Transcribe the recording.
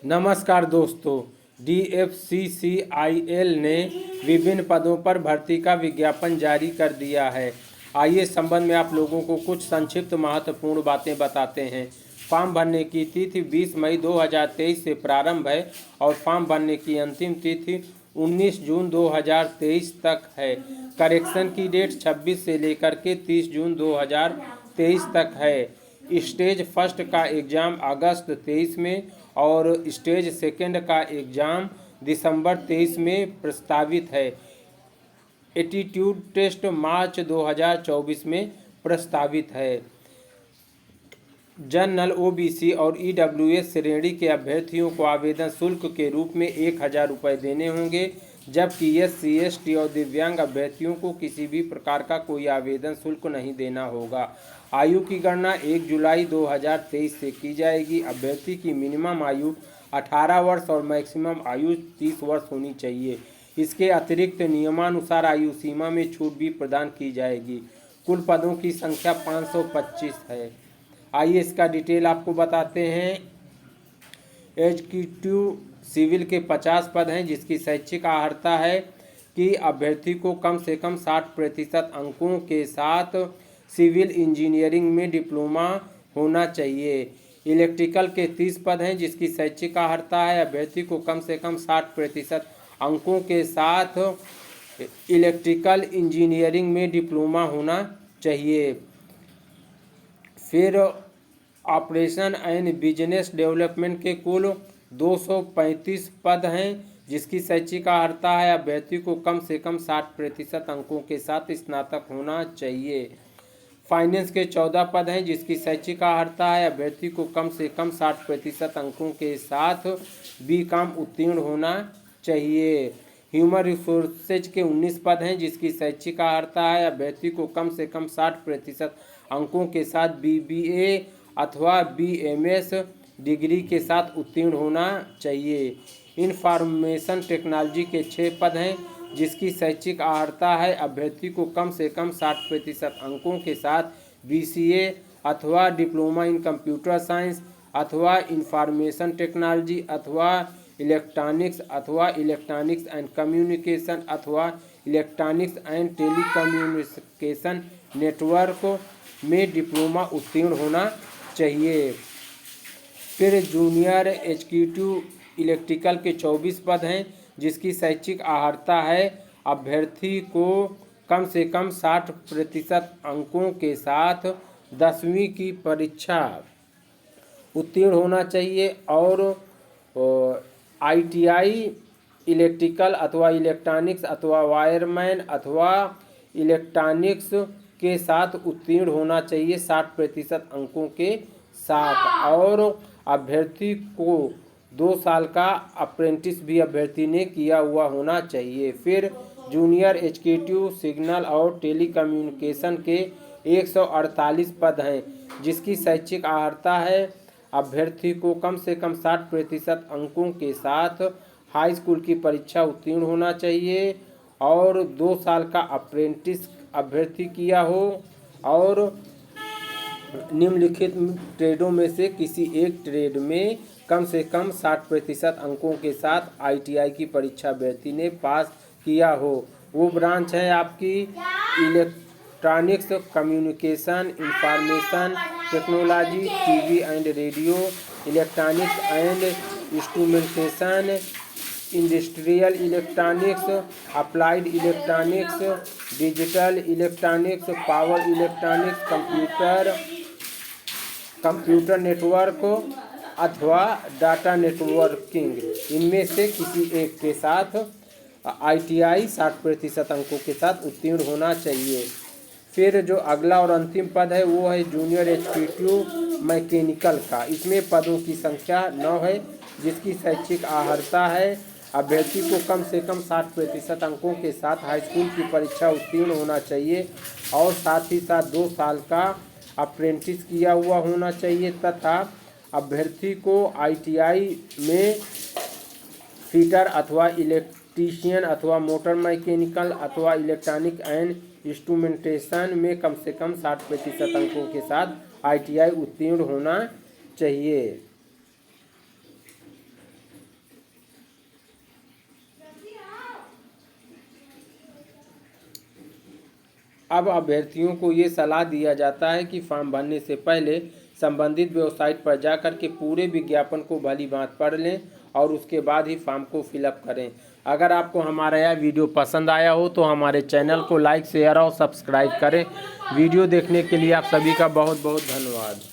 नमस्कार दोस्तों, DFCCIL ने विभिन्न पदों पर भर्ती का विज्ञापन जारी कर दिया है। आइए इस संबंध में आप लोगों को कुछ संक्षिप्त महत्वपूर्ण बातें बताते हैं। फॉर्म भरने की तिथि 20 मई 2023 से प्रारंभ है और फॉर्म भरने की अंतिम तिथि 19 जून 2023 तक है। करेक्शन की डेट 26 से लेकर के 30 जून 2023 तक है। स्टेज फर्स्ट का एग्ज़ाम अगस्त 23 में और स्टेज सेकंड का एग्ज़ाम दिसंबर 23 में प्रस्तावित है। एटीट्यूड टेस्ट मार्च 2024 में प्रस्तावित है। जनरल OBC और EWS श्रेणी के अभ्यर्थियों को आवेदन शुल्क के रूप में 1000 रुपये देने होंगे, जबकि SC ST और दिव्यांग अभ्यर्थियों को किसी भी प्रकार का कोई आवेदन शुल्क नहीं देना होगा। आयु की गणना 1 जुलाई 2023 से की जाएगी। अभ्यर्थी की मिनिमम आयु 18 वर्ष और मैक्सिमम आयु 30 वर्ष होनी चाहिए। इसके अतिरिक्त नियमानुसार आयु सीमा में छूट भी प्रदान की जाएगी। कुल पदों की संख्या 525 है। आइए इसका डिटेल आपको बताते हैं। एग्जीक्यूटिव सिविल के 50 पद हैं, जिसकी शैक्षिक अर्हता है कि अभ्यर्थी को कम से कम 60% अंकों के साथ सिविल इंजीनियरिंग में डिप्लोमा होना चाहिए। इलेक्ट्रिकल के 30 पद हैं, जिसकी शैक्षिक अर्हता है अभ्यर्थी को कम से कम 60% अंकों के साथ इलेक्ट्रिकल इंजीनियरिंग में डिप्लोमा होना चाहिए। फिर ऑपरेशन एंड बिजनेस डेवलपमेंट के कुल 235 पद हैं, जिसकी शैक्षिक अर्हता है अभ्यर्थी को कम से कम 60% अंकों के साथ स्नातक होना चाहिए। फाइनेंस के 14 पद हैं, जिसकी शैक्षिक अर्हता है अभ्यर्थी को कम से कम 60% अंकों के साथ BCom उत्तीर्ण होना चाहिए। ह्यूमन रिसोर्सेज के 19 पद हैं, जिसकी शैक्षिक अर्हता है अभ्यर्थी को कम से कम 60% अंकों के साथ BBA अथवा BMS डिग्री के साथ उत्तीर्ण होना चाहिए। इंफॉर्मेशन टेक्नोलॉजी के 6 पद हैं, जिसकी शैक्षिक अर्हता है अभ्यर्थी को कम से कम 60% अंकों के साथ BCA अथवा डिप्लोमा इन कंप्यूटर साइंस अथवा इंफॉर्मेशन टेक्नोलॉजी अथवा इलेक्ट्रॉनिक्स एंड कम्युनिकेशन अथवा इलेक्ट्रॉनिक्स एंड टेलीकम्युनिकेशन नेटवर्क में डिप्लोमा उत्तीर्ण होना चाहिए। फिर जूनियर एग्जीक्यूटिव इलेक्ट्रिकल के 24 पद हैं, जिसकी शैक्षिक अर्हता है अभ्यर्थी को कम से कम 60% अंकों के साथ 10वीं की परीक्षा उत्तीर्ण होना चाहिए और ITI इलेक्ट्रिकल अथवा इलेक्ट्रॉनिक्स अथवा वायरमैन अथवा इलेक्ट्रॉनिक्स के साथ उत्तीर्ण होना चाहिए 60% अंकों के साथ। और अभ्यर्थी को 2 साल का अप्रेंटिस भी अभ्यर्थी ने किया हुआ होना चाहिए। फिर जूनियर एग्जीक्यूटिव सिग्नल और टेलीकम्युनिकेशन के 148 पद हैं, जिसकी शैक्षिक अर्हता है अभ्यर्थी को कम से कम 60% अंकों के साथ हाई स्कूल की परीक्षा उत्तीर्ण होना चाहिए और 2 साल का अप्रेंटिस अभ्यर्थी किया हो और निम्नलिखित ट्रेडों में से किसी एक ट्रेड में कम से कम 60% अंकों के साथ ITI की परीक्षा अभ्यर्थी ने पास किया हो। वो ब्रांच है आपकी electronics, communication, information technology, TV and radio, electronics and instrumentation, industrial electronics, applied electronics, digital electronics, power electronics, computer network अथवा डाटा नेटवर्किंग, इनमें से किसी एक के साथ ITI 60% अंकों के साथ उत्तीर्ण होना चाहिए। फिर जो अगला और अंतिम पद है वो है जूनियर एग्जीक्यूटिव मैकेनिकल का। इसमें पदों की संख्या 9 है, जिसकी शैक्षिक अर्हता है अभ्यर्थी को कम से कम 60% अंकों के साथ हाई स्कूल की परीक्षा उत्तीर्ण होना चाहिए और साथ ही साथ 2 साल का अप्रेंटिस किया हुआ होना चाहिए तथा अभ्यर्थी को ITI में फिटर अथवा इलेक्ट्रीशियन अथवा मोटर मैकेनिकल अथवा इलेक्ट्रॉनिक एंड इंस्ट्रूमेंटेशन में कम से कम 60% अंकों के साथ ITI उत्तीर्ण होना चाहिए। अब अभ्यर्थियों को ये सलाह दिया जाता है कि फॉर्म भरने से पहले संबंधित वेबसाइट पर जाकर के पूरे विज्ञापन को भली भांति पढ़ लें और उसके बाद ही फॉर्म को फिलअप करें। अगर आपको हमारा यह वीडियो पसंद आया हो तो हमारे चैनल को लाइक, शेयर और सब्सक्राइब करें। वीडियो देखने के लिए आप सभी का बहुत बहुत धन्यवाद।